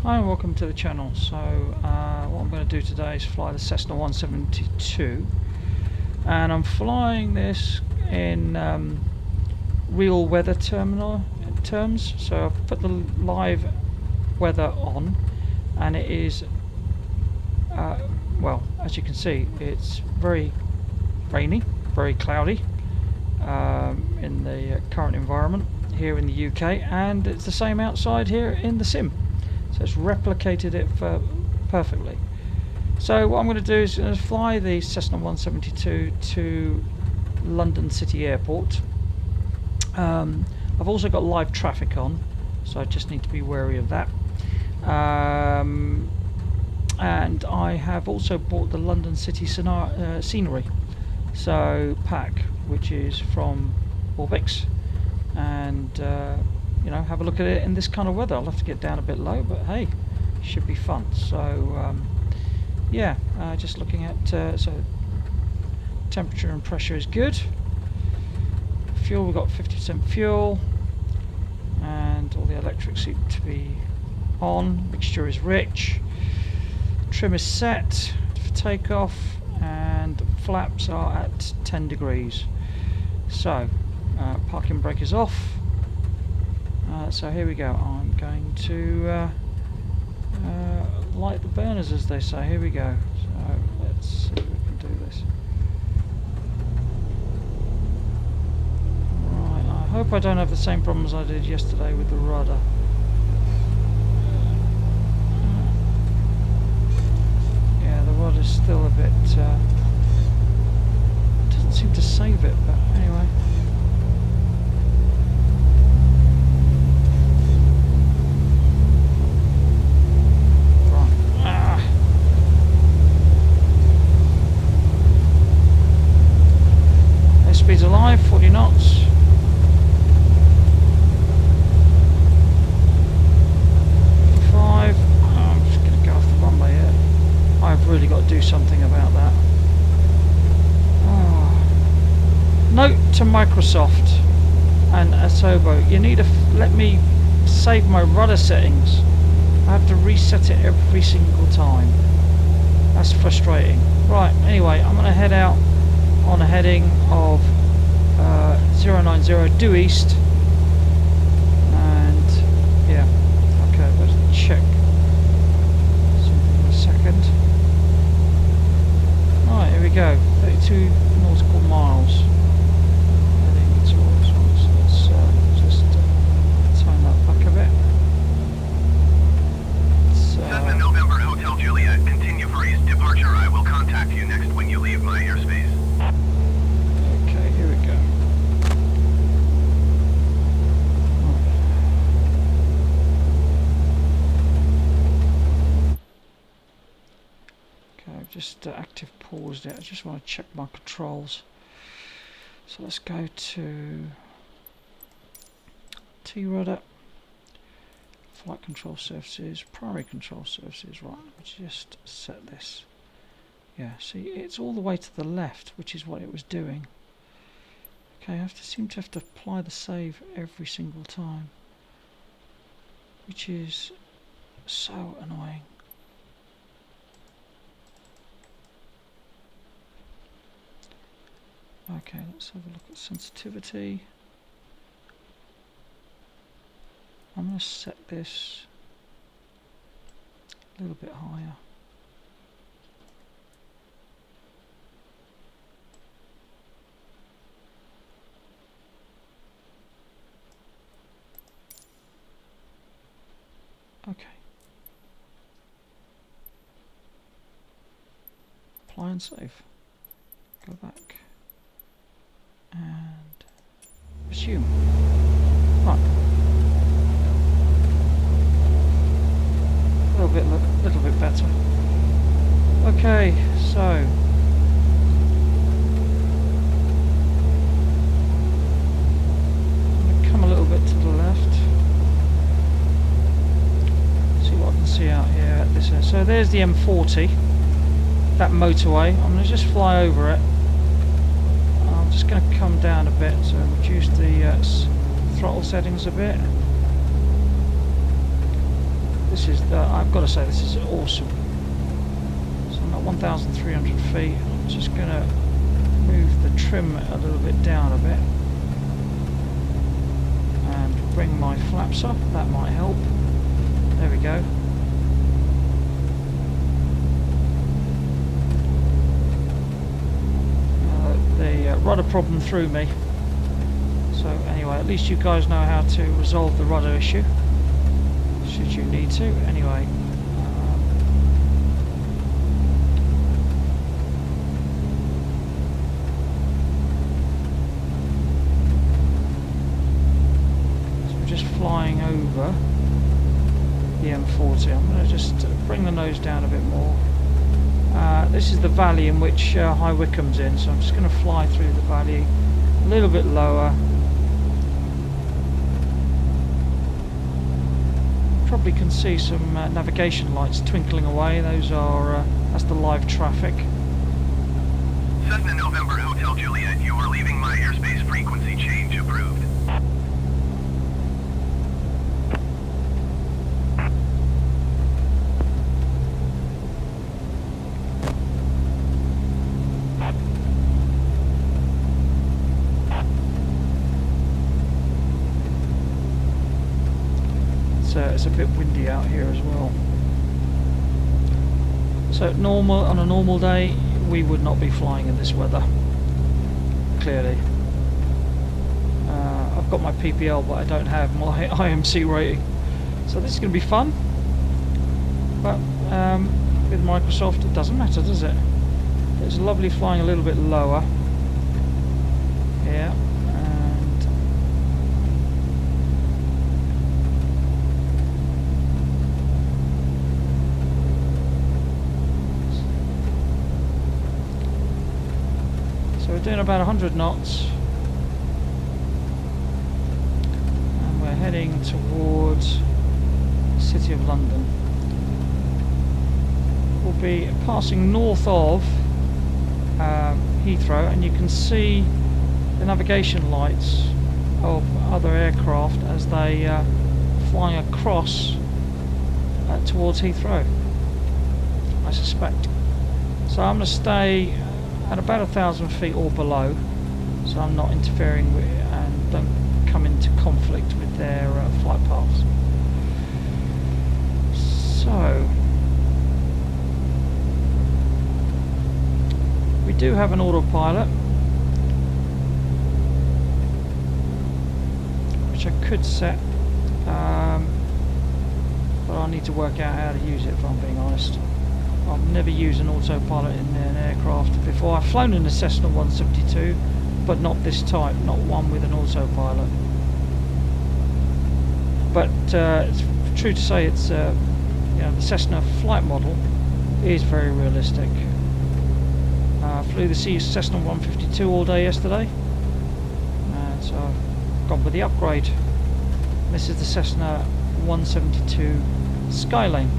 Hi and welcome to the channel. So what I'm going to do today is fly the Cessna 172, and I'm flying this in real weather terms. So I've put the live weather on, and it is well, as you can see, it's very rainy, very cloudy in the current environment here in the UK, and it's the same outside here in the sim. So it's replicated it perfectly. So what I'm going to do is fly the Cessna 172 to London City Airport. I've also got live traffic on, so I just need to be wary of that. And I have also bought the London City scenery, so pack, which is from Orbx, and you know, have a look at it in this kind of weather. I'll have to get down a bit low, but hey, should be fun. So yeah, just looking at so temperature and pressure is good. Fuel, we've got 50% fuel, and all the electrics seem to be on. Mixture is rich. Trim is set for takeoff, and flaps are at 10 degrees. So parking brake is off. So here we go. I'm going to light the burners, as they say. Here we go. So let's see if we can do this. Right, I hope I don't have the same problems I did yesterday with the rudder. Yeah, the rudder's still a bit doesn't seem to save it, but anyway. Speed's alive, 40 knots. 55. I'm just going to go off the runway here. I've really got to do something about that. Note to Microsoft and Asobo, you need to let me save my rudder settings. I have to reset it every single time. That's frustrating. Right, anyway, I'm going to head out on a heading of 090 due east, and yeah, okay, let's check something in a second. Right, here we go, 32 nautical miles heading towards one, so let's just turn that back a bit. Cessna November Hotel Juliet, continue for east departure. I will contact you next when you leave my airspace. Okay, here we go. Okay, I've just active paused it. I just want to check my controls. So let's go to T-rudder, flight control surfaces, primary control surfaces. Right, let's just set this. Yeah, see, it's all the way to the left, which is what it was doing. Okay, I seem to have to apply the save every single time, which is so annoying. Okay, let's have a look at sensitivity. I'm going to set this a little bit higher. Okay. Apply and save. Go back. And resume. Right. A little bit better. Okay, so I'm going to come a little bit to the left. See what I can see out here at this end. So there's the M40, that motorway. I'm going to just fly over it. I'm just going to come down a bit, so reduce the throttle settings a bit. This is I've got to say, this is awesome. So I'm at 1,300 feet. I'm just going to move the trim a little bit down a bit and bring my flaps up. That might help. There we go. The rudder problem threw me. So anyway, at least you guys know how to resolve the rudder issue, should you need to. Anyway, so we're just flying over the M40. I'm going to just bring the nose down a bit more. This is the valley in which High Wycombe's in, so I'm just going to fly through the valley a little bit lower. Probably can see some navigation lights twinkling away. Those are that's the live traffic. Cessna November Hotel Juliet, you are leaving my airspace. Frequency change approved. It's a bit windy out here as well. So on a normal day we would not be flying in this weather, clearly. I've got my PPL, but I don't have my IMC rating, so this is going to be fun. But with Microsoft it doesn't matter, does it? It's lovely flying a little bit lower here. We're doing about 100 knots and we're heading towards the City of London. We'll be passing north of Heathrow, and you can see the navigation lights of other aircraft as they flying across towards Heathrow, I suspect. So I'm going to stay at about 1,000 feet or below, so I'm not interfering with and don't come into conflict with their flight paths. So we do have an autopilot, which I could set, but I need to work out how to use it, if I'm being honest. I've never used an autopilot in an aircraft before. I've flown in a Cessna 172, but not this type, not one with an autopilot. But it's true to say it's you know, the Cessna flight model is very realistic. I flew the Cessna 152 all day yesterday, and so I've gone with the upgrade. This is the Cessna 172 Skyline.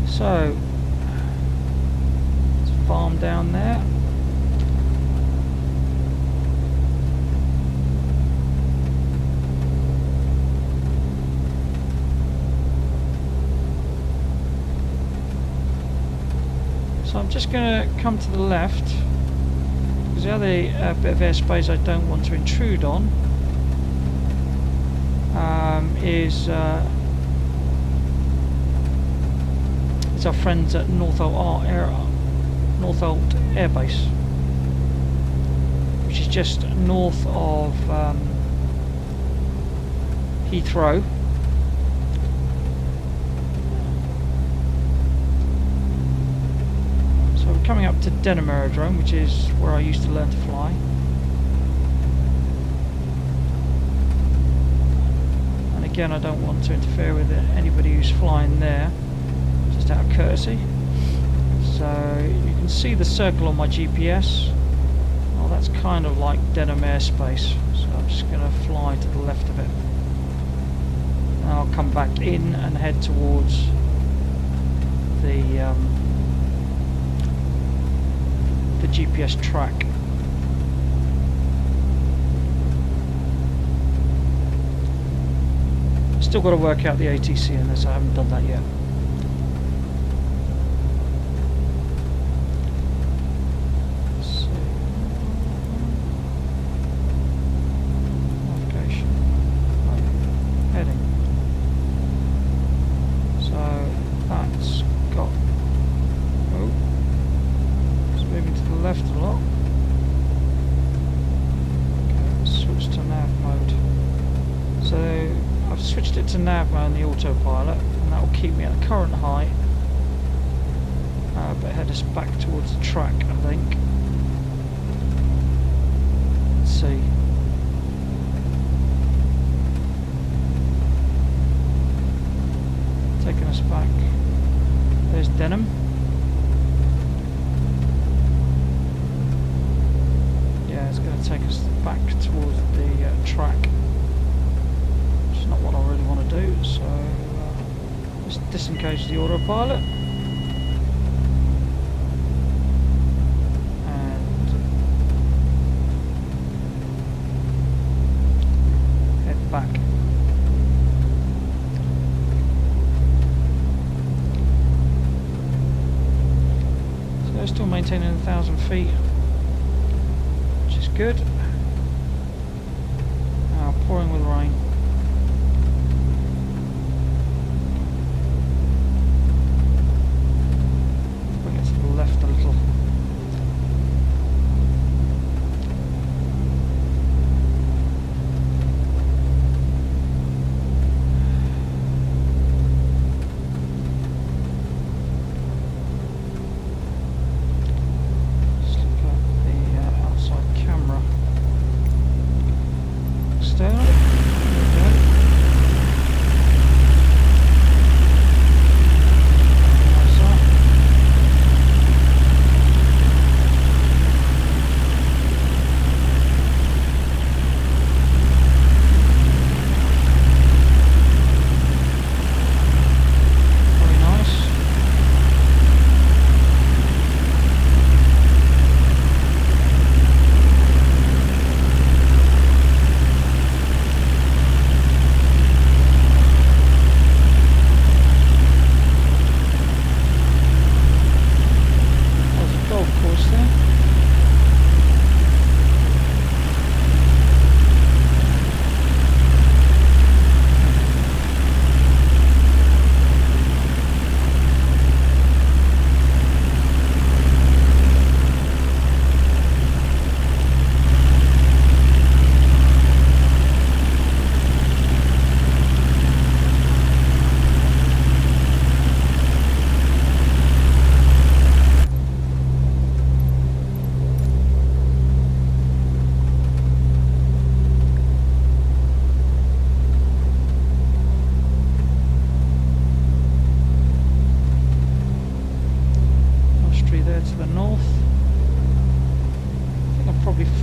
So, it's a farm down there. So I'm just going to come to the left, because the other bit of airspace I don't want to intrude on is it's our friends at Northolt Air Base, which is just north of Heathrow. So we're coming up to Denham Aerodrome, which is where I used to learn to fly. And again, I don't want to interfere with anybody who's flying there, just out of courtesy. So you can see the circle on my GPS. Well, that's kind of like Denham airspace, so I'm just going to fly to the left of it. And I'll come back in and head towards the GPS track. still got to work out the ATC in this. I haven't done that yet. Let's see. Navigation. Oh, heading. So that's got. Oh, it's moving to the left a lot. Okay, let's switch to nav mode. So I've switched it to nav mode on the autopilot, and that will keep me at the current height, but head us back towards the track, I think. Let's see. Taking us back. There's Denham. Yeah, it's going to take us back towards the track. Not what I really want to do, so let's disengage the autopilot and head back. So they're still maintaining 1,000 feet, which is good. Now pouring with rain. Left a little. Let's look at the outside camera. External. There we go.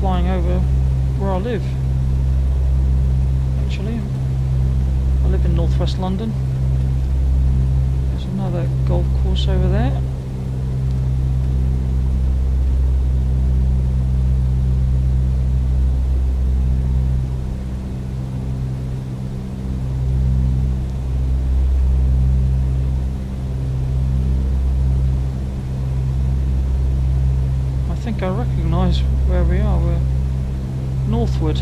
Flying over where I live. Actually, I live in northwest London. There's another golf course over there. I think I recognise where we are. We're northward.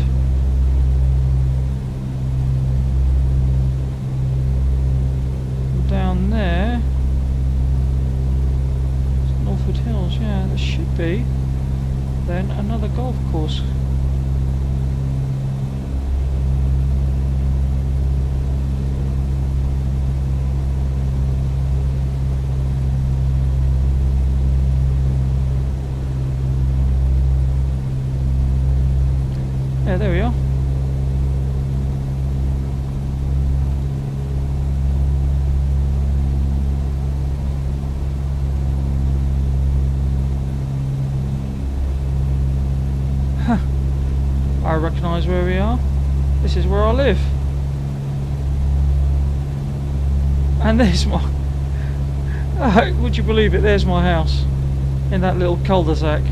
Down there, it's Northwood Hills. Yeah, there should be then another golf course. Yeah, there we are. Huh. I recognise where we are. This is where I live. And there's my... would you believe it? There's my house. In that little cul-de-sac.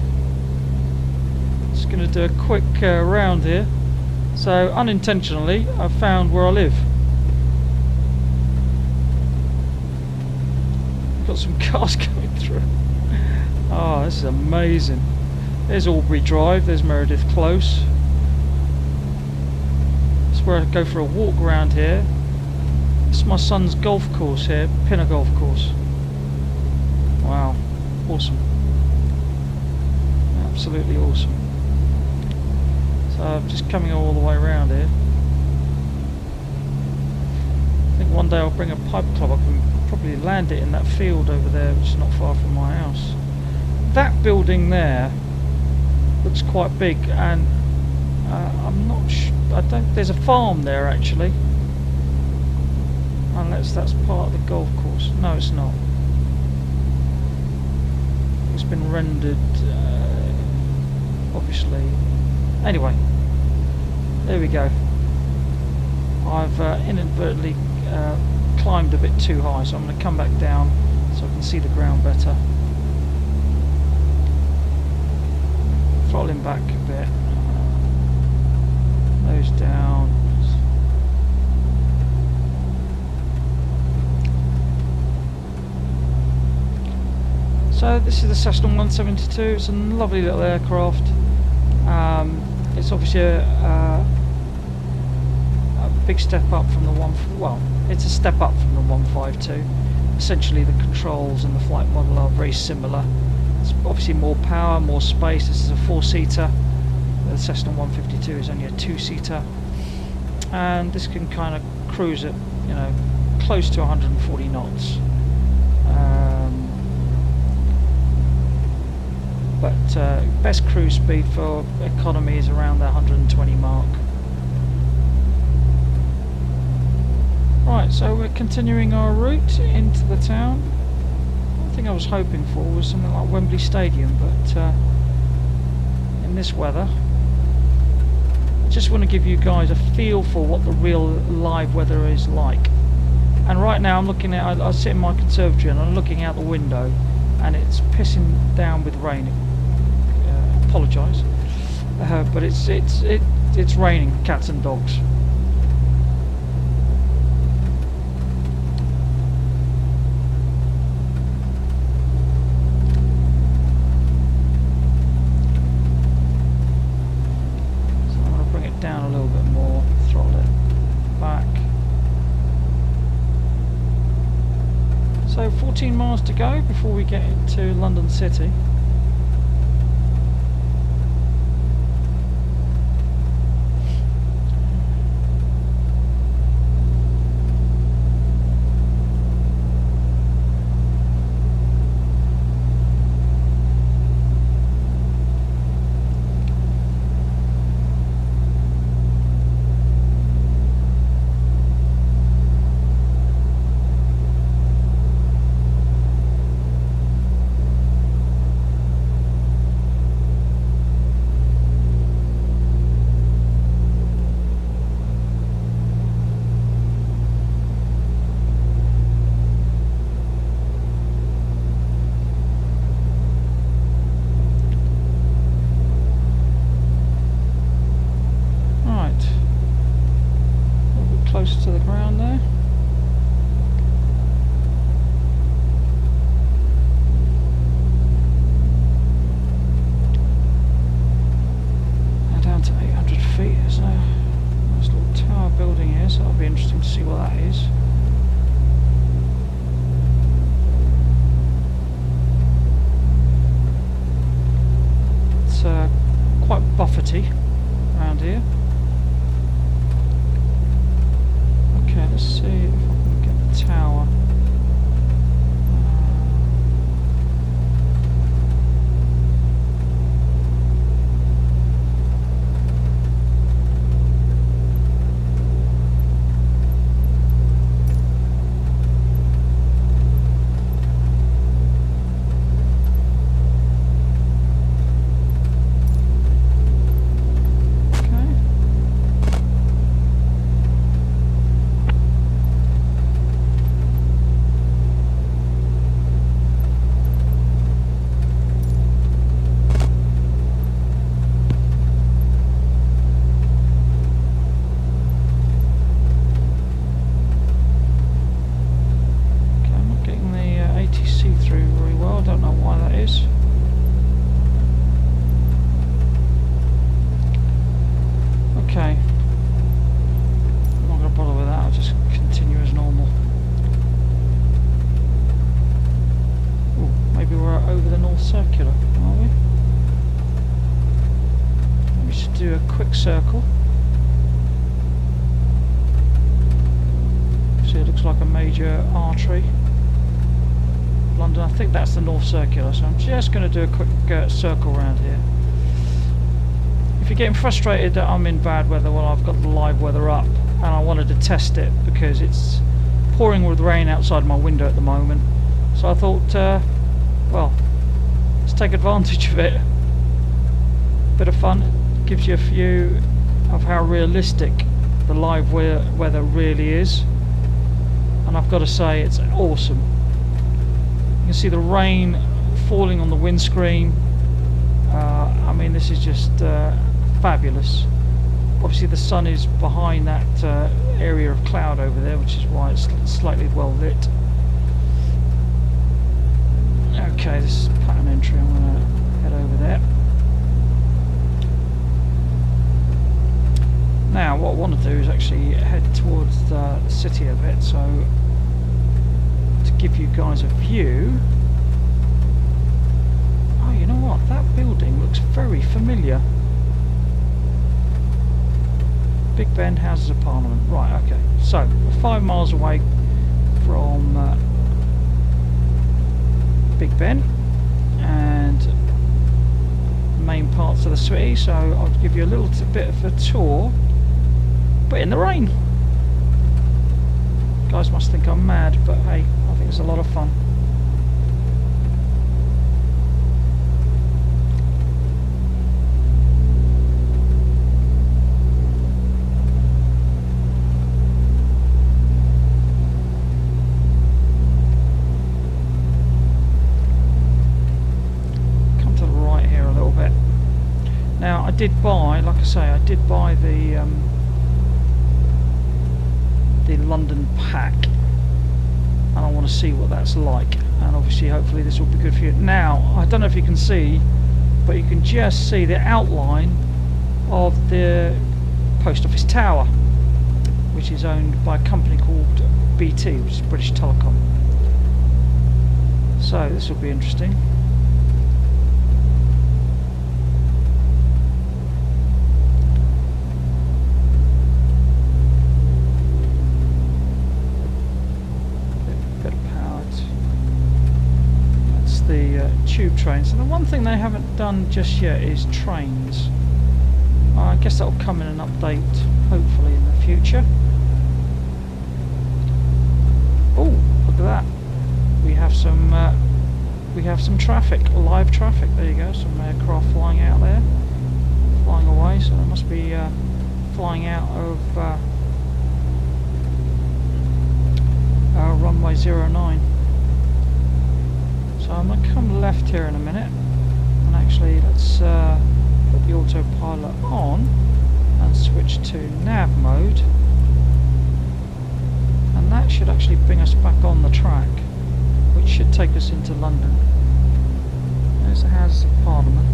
Just going to do a quick round here. So unintentionally I've found where I live. We've got some cars coming through. Oh, this is amazing. There's Aubrey Drive, there's Meredith Close. That's where I go for a walk around here. This is my son's golf course here, Pinner Golf Course. Wow, awesome. Absolutely awesome. So I'm just coming all the way around here. I think one day I'll bring a pipe club up and probably land it in that field over there, which is not far from my house. That building there looks quite big, and I'm not sure. I don't. There's a farm there actually, unless that's part of the golf course. No, it's not. It's been rendered, obviously. Anyway, there we go. I've inadvertently climbed a bit too high, so I'm going to come back down so I can see the ground better. Throttling back a bit. Nose down. So this is the Cessna 172. It's a lovely little aircraft. It's obviously a big step up from the it's a step up from the 152. Essentially the controls and the flight model are very similar. It's obviously more power, more space. This is a 4-seater. The Cessna 152 is only a 2-seater, and this can kind of cruise at, you know, close to 140 knots. But best cruise speed for economy is around the 120 mark. Right, so we're continuing our route into the town. One thing I was hoping for was something like Wembley Stadium, but in this weather, I just want to give you guys a feel for what the real live weather is like. And right now I'm looking at, I sit in my conservatory and I'm looking out the window, and it's pissing down with rain. Apologise, but it's raining cats and dogs. So I'm going to bring it down a little bit more, throttle it back. So 14 miles to go before we get into London City. Close to the ground there. Now down to 800 feet. There's a nice little tower building here, so that'll be interesting to see what that is. It's quite buffety around here. Okay, let's see if I can get the tower. do a quick circle. See, it looks like a major artery. London, I think that's the North Circular, so I'm just going to do a quick circle around here. If you're getting frustrated that I'm in bad weather, well, I've got the live weather up, and I wanted to test it because it's pouring with rain outside my window at the moment. So I thought, well, let's take advantage of it. Bit of fun. It gives you a view of how realistic the live weather really is. And I've got to say, it's awesome. You can see the rain falling on the windscreen. I mean, this is just fabulous. Obviously the sun is behind that area of cloud over there, which is why it's slightly well lit. Okay, this is pattern entry. I'm going to head over there. Now what I want to do is actually head towards the city a bit, so to give you guys a view. Oh, you know what? That building looks very familiar. Big Ben, Houses of Parliament. Right, okay. So, we're 5 miles away from Big Ben and the main parts of the city, so I'll give you a little bit of a tour, but in the rain. Guys must think I'm mad, but hey, I think it's a lot of fun. Now I did buy, like I say, I did buy the London pack, and I want to see what that's like, and obviously hopefully this will be good for you. Now I don't know if you can see, but you can just see the outline of the post office tower, which is owned by a company called BT, which is British Telecom. So this will be interesting. The tube trains. So the one thing they haven't done just yet is trains. I guess that will come in an update hopefully in the future. Oh, look at that! We have some traffic, live traffic. There you go. Some aircraft flying out there, flying away. So they must be flying out of runway 09. So I'm going to come left here in a minute, and actually let's put the autopilot on and switch to nav mode, and that should actually bring us back on the track, which should take us into London. There's the Houses of Parliament.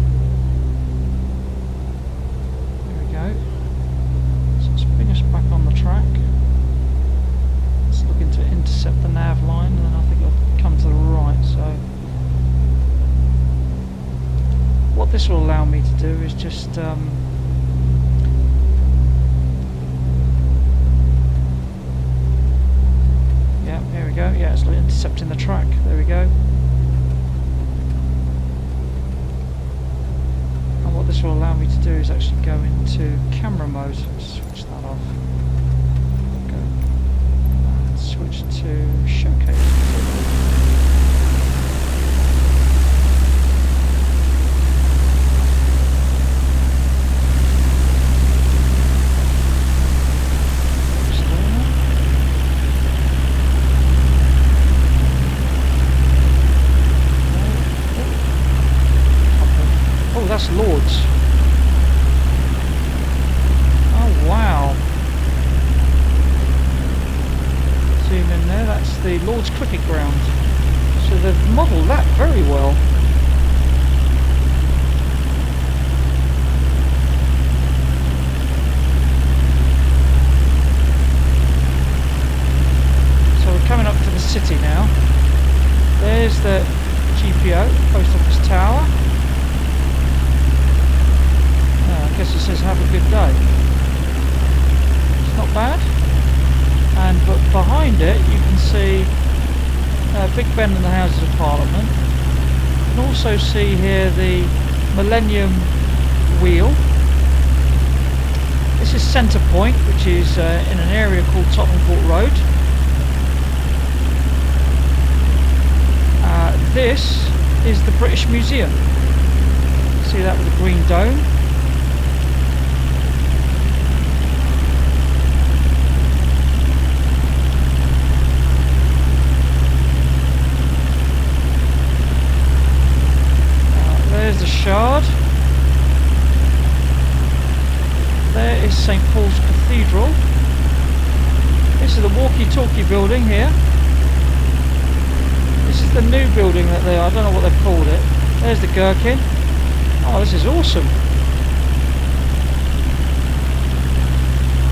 There we go. So let's bring us back on the track. It's looking to intercept the nav line, and then I think it'll come to the right. So what this will allow me to do is just yeah, here we go. Yeah, it's intercepting the track. There we go. And what this will allow me to do is actually go into camera mode. So let's switch that off. Go and switch to showcase. That's Lord's. Oh wow. Zoom in there, that's the Lord's Cricket Ground. Big Ben and the Houses of Parliament. You can also see here the Millennium Wheel. This is Centre Point, which is in an area called Tottenham Court Road. This is the British Museum. See that with the green dome. There's the Shard. There is St Paul's Cathedral. This is the walkie-talkie building here. This is the new building that I don't know what they've called it. There's the Gherkin. Oh, this is awesome.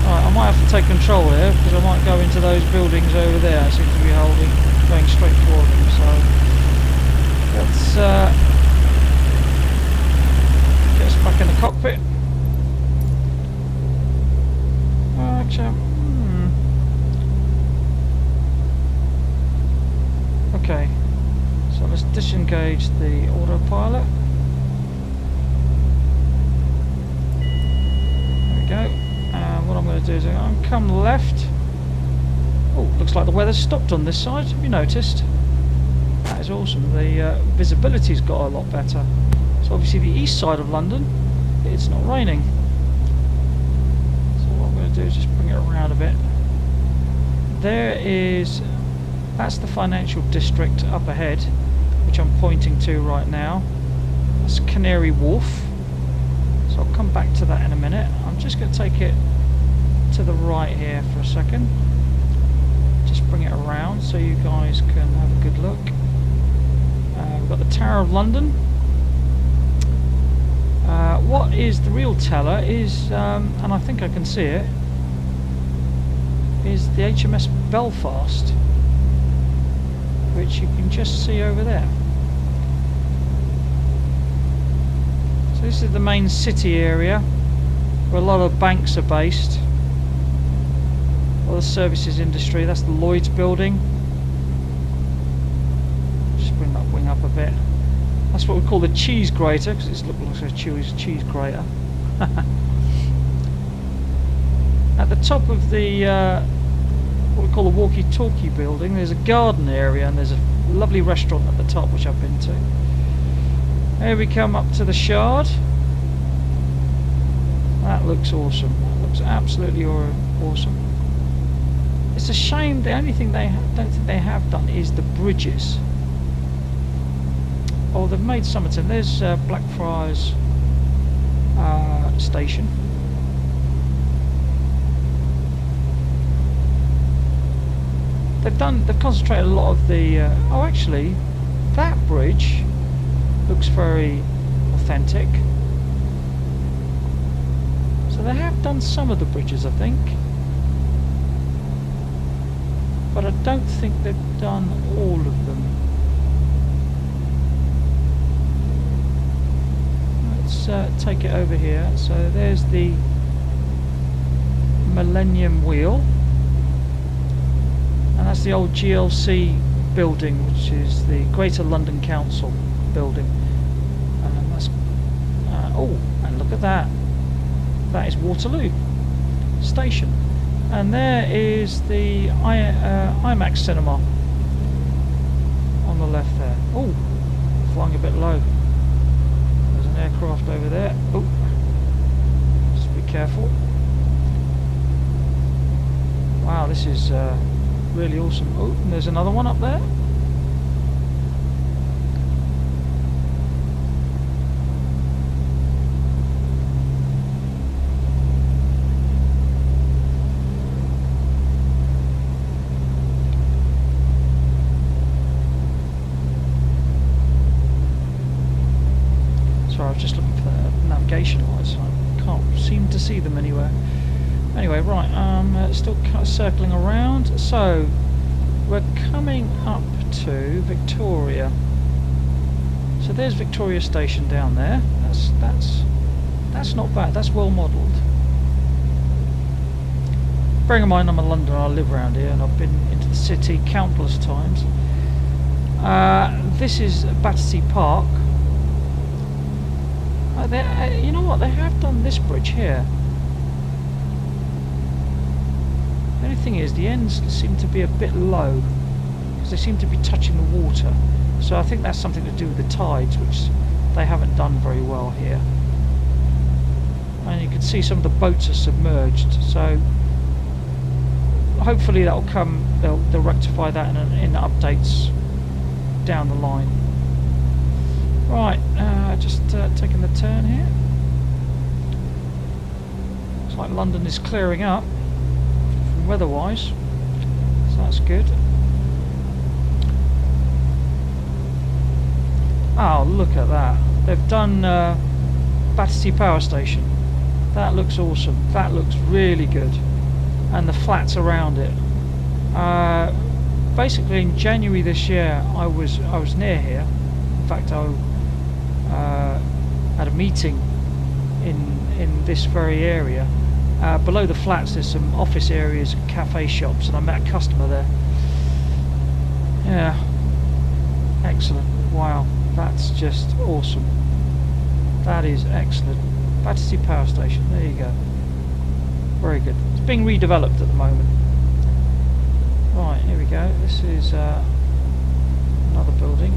Alright, I might have to take control here because I might go into those buildings over there. I seem to be going straight toward them. So let's get us back in the cockpit. Okay, so let's disengage the autopilot. There we go. And what I'm going to do is I'm going to come left. Oh, looks like the weather's stopped on this side. Have you noticed? That is awesome. The visibility's got a lot better. So obviously the east side of London, it's not raining. Do is just bring it around a bit. That's the financial district up ahead, which I'm pointing to right now. That's Canary Wharf. So I'll come back to that in a minute. I'm just going to take it to the right here for a second. Just bring it around so you guys can have a good look. We've got the Tower of London. What is the real teller is, and I think I can see it, is the Hms Belfast, which you can just see over there. So this is the main city area where a lot of banks are based, or the services industry. That's the Lloyd's building. Just bring that wing up a bit. That's what we call the cheese grater, because it looks like a cheese grater. At the top of the what we call the walkie-talkie building, there's a garden area and there's a lovely restaurant at the top which I've been to. Here we come up to the Shard. That looks awesome. That looks absolutely awesome. It's a shame the only thing don't think they have done is the bridges. Oh, they've made some of them. There's Blackfriars station. They've concentrated a lot of the oh, actually that bridge looks very authentic. So they have done some of the bridges, I think, but I don't think they've done all of them. Let's take it over here. So there's the Millennium Wheel. And that's the old GLC building, which is the Greater London Council building. And that's oh, and look at that. That is Waterloo Station. And there is the IMAX cinema on the left there. Oh, flying a bit low. There's an aircraft over there. Oh, just be careful. Wow, this is really awesome. Oh, and there's another one up there. Sorry, I was just looking for the navigation lights. I can't seem to see them anywhere. Anyway, right, still kind of circling around. So we're coming up to Victoria. So there's Victoria Station down there. That's not bad. That's well modelled. Bearing in mind I'm a Londoner, I live around here, and I've been into the city countless times. This is Battersea Park. You know what? They have done this bridge here. The only thing is, the ends seem to be a bit low because they seem to be touching the water. So I think that's something to do with the tides, which they haven't done very well here. And you can see some of the boats are submerged. So hopefully that'll come. They'll rectify that in updates down the line. Right, just taking the turn here. Looks like London is clearing up from weather-wise, so that's good. Oh, look at that! They've done Battersea Power Station. That looks awesome. That looks really good, and the flats around it. Basically, in January this year, I was near here. In fact, I had a meeting in this very area. Below the flats, there's some office areas and cafe shops, and I met a customer there. Yeah, excellent. Wow, that's just awesome. That is excellent. Battersea Power Station. There you go. Very good. It's being redeveloped at the moment. Right, here we go. This is another building,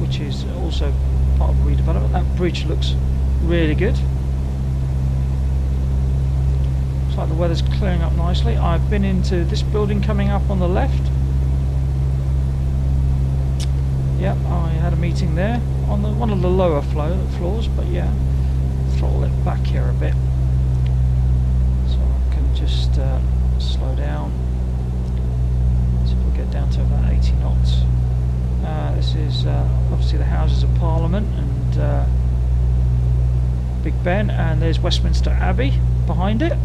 which is also part of redevelopment. That bridge looks really good. Looks like the weather's clearing up nicely. I've been into this building coming up on the left. Yep, I had a meeting there on one of the lower floors, but yeah, throttle it back here a bit so I can just slow down. So we'll get down to about 80 knots. This is obviously the Houses of Parliament and Big Ben, and there's Westminster Abbey behind it.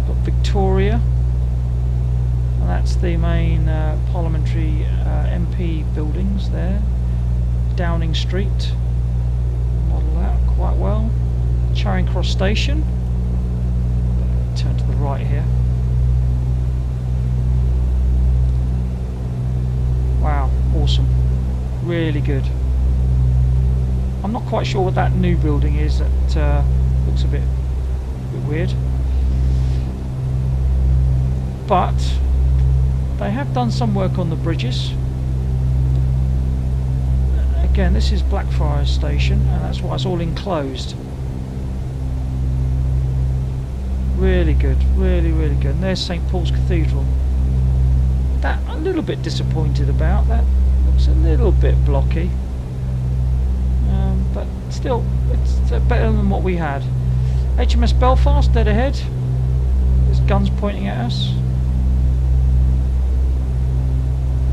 Got Victoria, and that's the main parliamentary MP buildings there. Downing Street, model that quite well. Charing Cross Station. Turn to the right here. Wow, awesome. Really good. I'm not quite sure what that new building is. That looks a bit weird. But they have done some work on the bridges. Again, this is Blackfriars Station, and that's why it's all enclosed. Really good, really good. And there's St Paul's Cathedral. That I'm a little bit disappointed about. That looks a little bit blocky, but still, it's better than what we had. HMS Belfast dead ahead. There's guns pointing at us.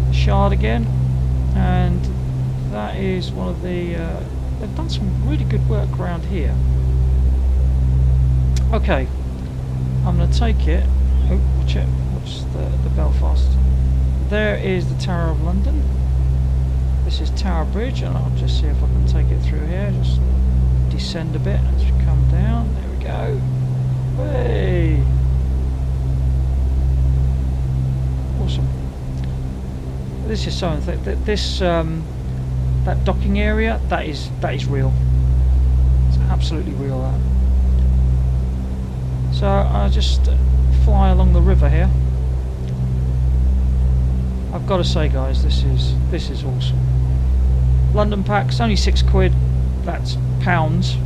The Shard again, and that is one of the. They've done some really good work around here. Okay, I'm going to take it. Oh, watch it. Watch the Belfast. There is the Tower of London. This is Tower Bridge, and I'll just see if I can take it through here. Just descend a bit as we come down. There we go. Hey! Awesome. This is something that this that docking area that is real. It's absolutely real. That. So I'll just fly along the river here. I've got to say, guys, this is awesome. London pack's only £6. That's pounds.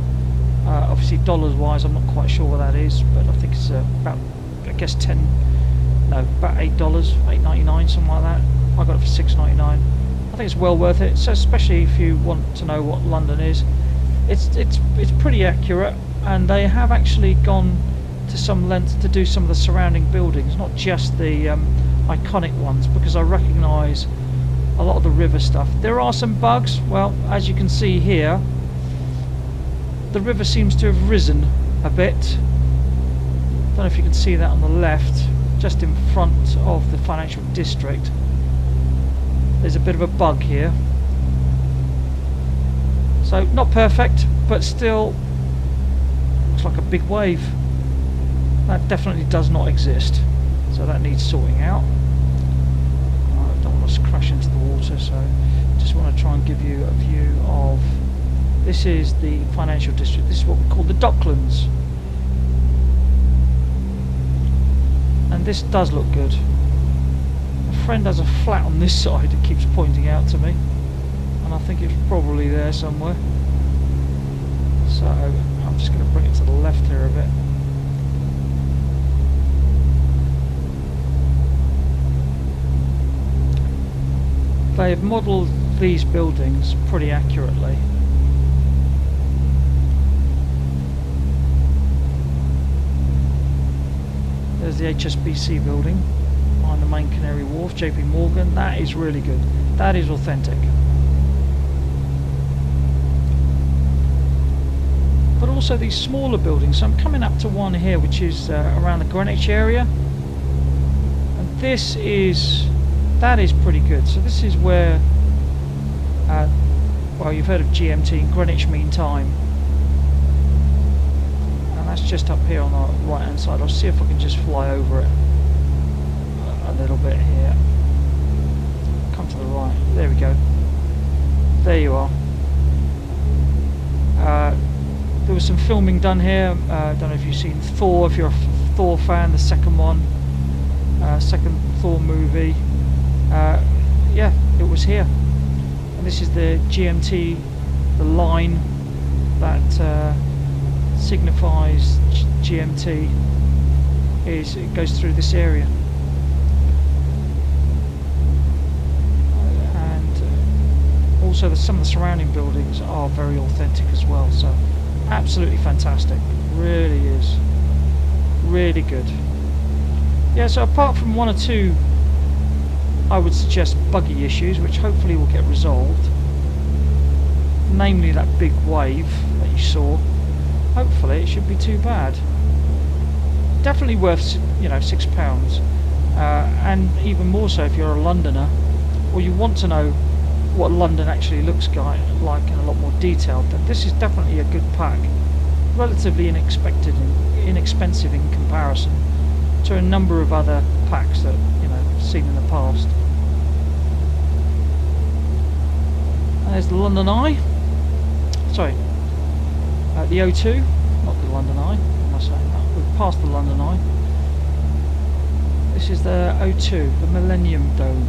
Obviously, dollars wise, I'm not quite sure what that is, but I think it's about, I guess, about $8, $8.99, something like that. I got it for $6.99. I think it's well worth it. So especially if you want to know what London is, it's pretty accurate, and they have actually gone to some length to do some of the surrounding buildings, not just the iconic ones, because I recognise a lot of the river stuff. There are some bugs. Well, as you can see here, the river seems to have risen a bit. Don't know if you can see that on the left, just in front of the financial district. There's a bit of a bug here. So not perfect, but still looks like a big wave. That definitely does not exist. So that needs sorting out. I don't want us crashing crash into the water, so just want to try and give you a view of. This is the financial district. This is what we call the Docklands, and this does look good. A friend has a flat on this side it keeps pointing out to me, and I think it's probably there somewhere, so I'm just going to bring it to the left here a bit. They have modelled these buildings pretty accurately. There's the HSBC building behind the main Canary Wharf, JP Morgan. That is really good. That is authentic. But also these smaller buildings. So I'm coming up to one here which is around the Greenwich area. And this is... that is pretty good. So this is where, well, you've heard of GMT, Greenwich Mean Time, and that's just up here on the right hand side. I'll see if I can just fly over it a little bit here. Come to the right. There we go. There you are. There was some filming done here. I don't know if you've seen Thor. If you're a Thor fan, the second one, second Thor movie. Yeah, it was here, and this is the GMT, the line that signifies GMT. It goes through this area, and also some of the surrounding buildings are very authentic as well. So absolutely fantastic, really is, really good. Yeah, so apart from one or two, I would suggest buggy issues, which hopefully will get resolved, namely that big wave that you saw. Hopefully it should be too bad. Definitely worth, you know, £6, and even more so if you're a Londoner, or you want to know what London actually looks like in a lot more detail. Then this is definitely a good pack, relatively inexpensive in comparison to a number of other packs that, you know, seen in the past. And there's the London Eye. Sorry, the O2, not the London Eye. Am I saying that? We've passed the London Eye. This is the O2, the Millennium Dome.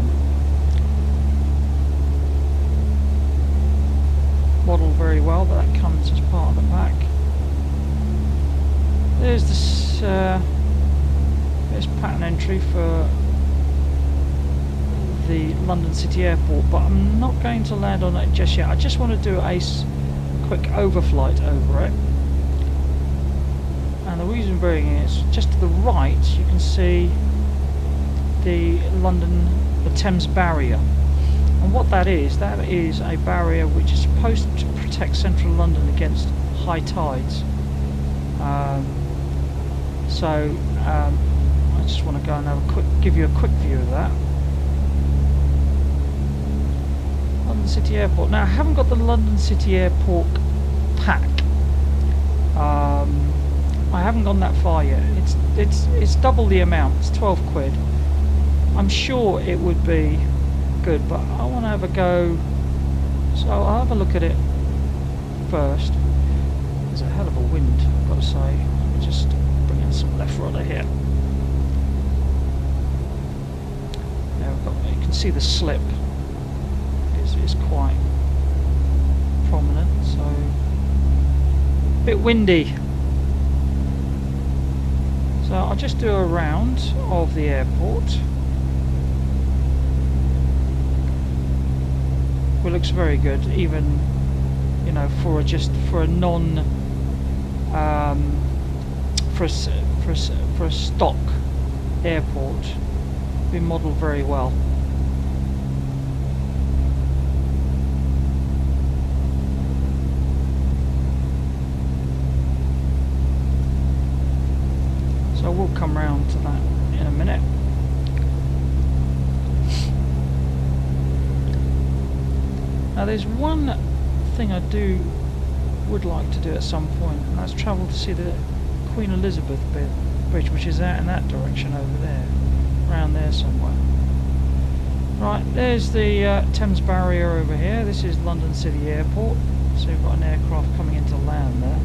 Modelled very well, but that comes as part of the pack. There's this. There's pattern entry for the London City Airport, but I'm not going to land on it just yet. I just want to do a quick overflight over it, and the reason being is just to the right you can see the Thames Barrier, and what that is a barrier which is supposed to protect central London against high tides. I just want to go and give you a quick view of that. London City Airport. Now I haven't got the London City Airport pack. I haven't gone that far yet. It's double the amount. It's 12 quid. I'm sure it would be good, but I want to have a go. So I'll have a look at it first. There's a hell of a wind, I've got to say. Let me just bring in some left rudder here. You can see the slip is quite prominent, so a bit windy. So I'll just do a round of the airport. It looks very good, even, you know, for a non for a stock airport. Been modelled very well. So we'll come round to that in a minute. Now there's one thing I would like to do at some point, and that's travel to see the Queen Elizabeth Bridge, which is out in that direction over there, around there somewhere. Right, there's the Thames Barrier over here. This is London City Airport. So we've got an aircraft coming into land there.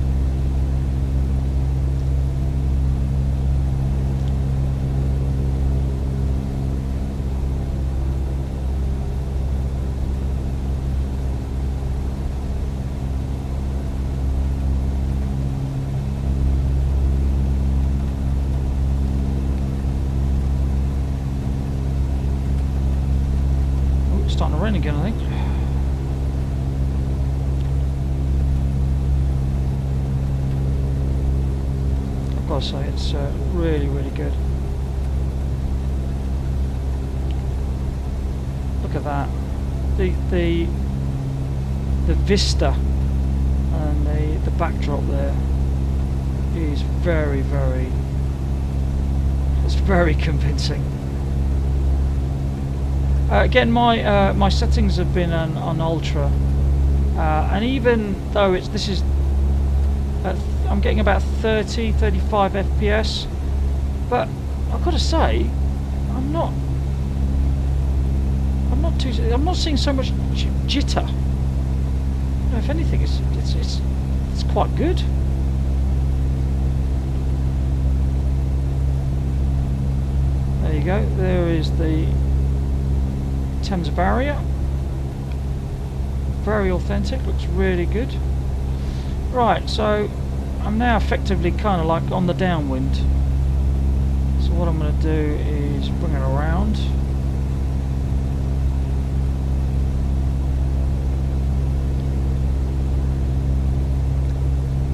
Starting to rain again, I think. I've got to say, it's really, really good. Look at that. The vista and the backdrop there is very, very. It's very convincing. Again, my settings have been on ultra, and even though this is, I'm getting about 35 FPS, but I've got to say, I'm not seeing so much jitter. You know, if anything, it's quite good. There you go. There is the Thames Barrier. Very authentic, looks really good. Right, so I'm now effectively kind of like on the downwind. So what I'm going to do is bring it around.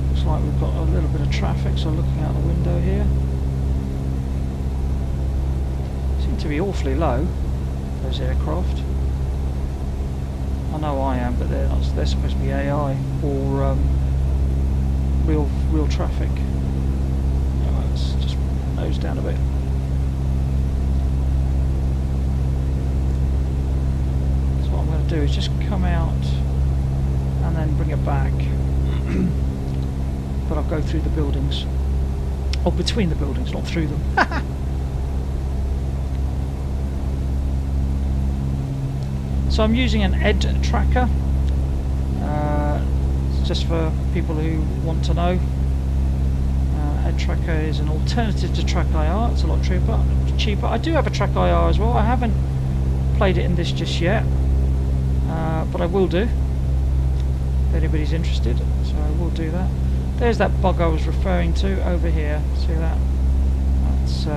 Looks like we've got a little bit of traffic, so looking out the window here. Seem to be awfully low, those aircraft. I know I am, but they're not, they're supposed to be AI or real traffic. Anyway, let's just nose down a bit. So what I'm going to do is just come out and then bring it back. But I'll go through the buildings, or between the buildings, not through them. So I'm using an ED tracker, just for people who want to know. ED tracker is an alternative to Track IR. It's a lot cheaper. I do have a Track IR as well. I haven't played it in this just yet, but I will do if anybody's interested. So I will do that. There's that bug I was referring to over here. See that? That's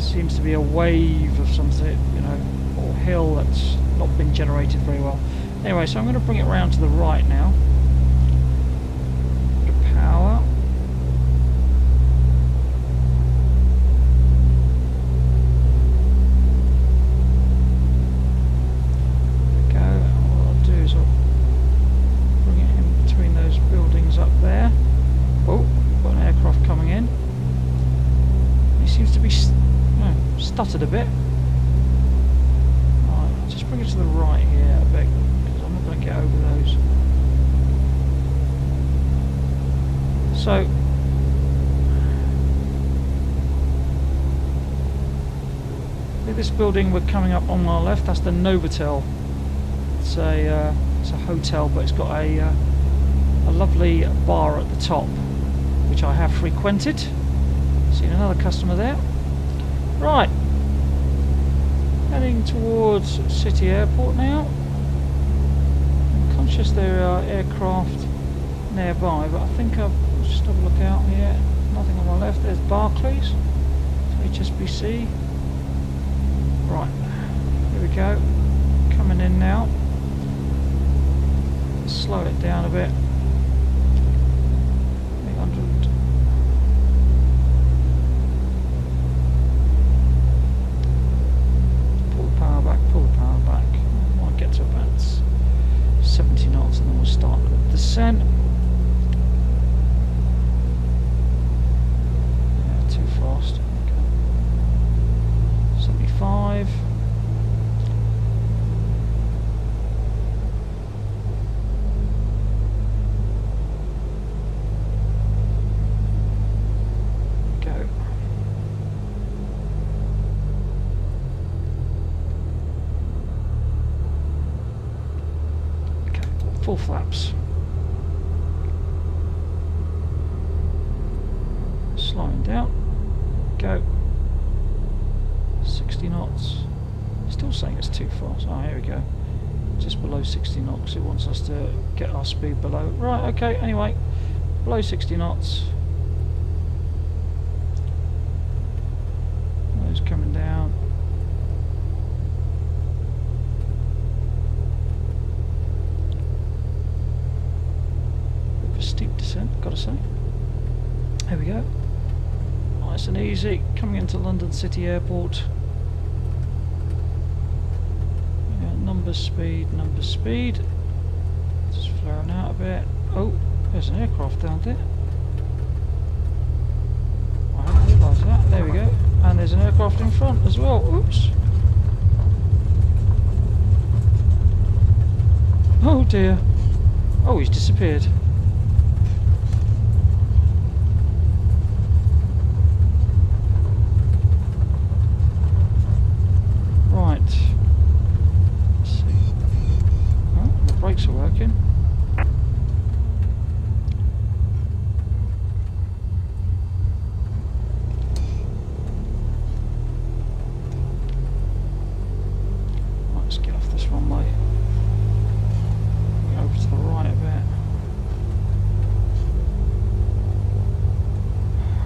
seems to be a wave of something, you know, or hill that's not been generated very well. Anyway, so I'm going to bring it around to the right now. Bit of power. There we go. What I'll do is I'll bring it in between those buildings up there. Oh, got an aircraft coming in. He seems to be stuttered a bit. Right, just bring it to the right here a bit, because I'm not going to get over those. So this building we're coming up on our left, that's the Novotel. It's a hotel, but it's got a lovely bar at the top, which I have frequented. Seen another customer there. Right, heading towards City Airport now. I'm conscious there are aircraft nearby, but I think I'll just have a look out here. Nothing on my left. There's Barclays, HSBC. Right, here we go. Coming in now. Slow it down a bit. 800. Pull the power back. Might get to about 70 knots and then we'll start the descent. Yeah, too fast. Okay. 75. full flaps. Slowing down. Go. 60 knots. Still saying it's too fast. Oh, here we go. Just below 60 knots. It wants us to get our speed below. Right, okay, anyway. Below 60 knots. Those coming down. Bit of a steep descent, gotta say. There we go. Nice and easy. Coming into London City Airport. Number speed. Just flaring out a bit. Oh, there's an aircraft down there. I hadn't realised that. There we go. And there's an aircraft in front as well. Oops. Oh dear. Oh, he's disappeared. Right. Brakes are working. Let's get off this runway. Over to the right a bit.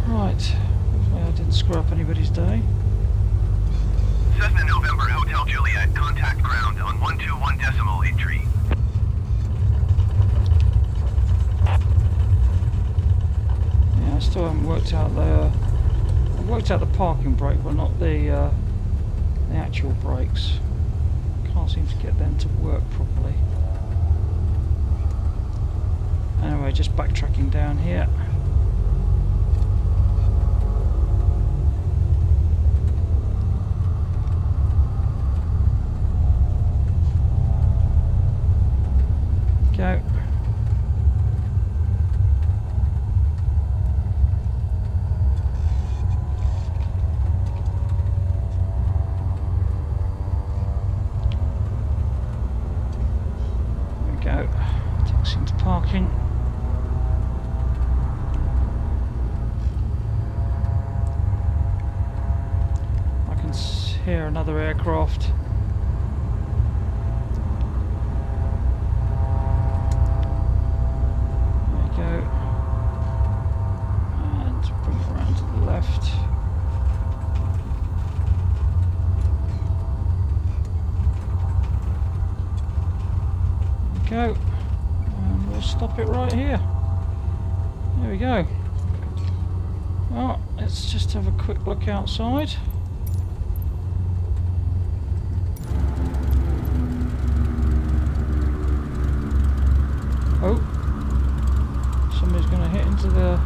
Right. Hopefully I didn't screw up anybody's day. Cessna November Hotel Juliet, contact ground on 121.83. I still haven't worked out the parking brake, but not the actual brakes. Can't seem to get them to work properly. Anyway, just backtracking down here. Go. Taxiing to parking. I can hear another aircraft. There we go. And bring it around to the left. Go, and we'll stop it right here. There we go. Well, let's just have a quick look outside. Oh, somebody's going to hit into the...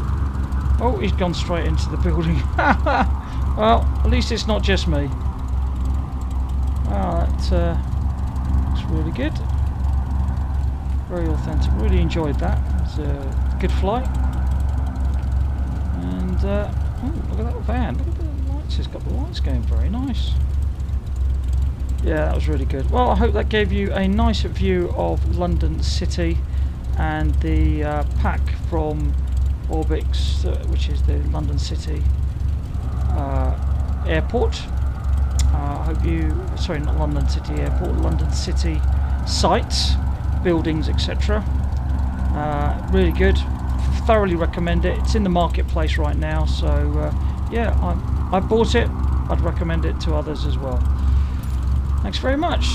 Oh, he's gone straight into the building. Well, at least it's not just me. Well, that looks really good. Very authentic. Really enjoyed that. It was a good flight. And oh, look at that van. Look at the lights. It's got the lights going. Very nice. Yeah, that was really good. Well, I hope that gave you a nice view of London City and the pack from Orbx, which is the London City airport. I hope you... Sorry, not London City Airport. London City sites. Buildings, etc. Really good. Thoroughly recommend it. It's in the marketplace right now, so yeah, I bought it. I'd recommend it to others as well. Thanks very much.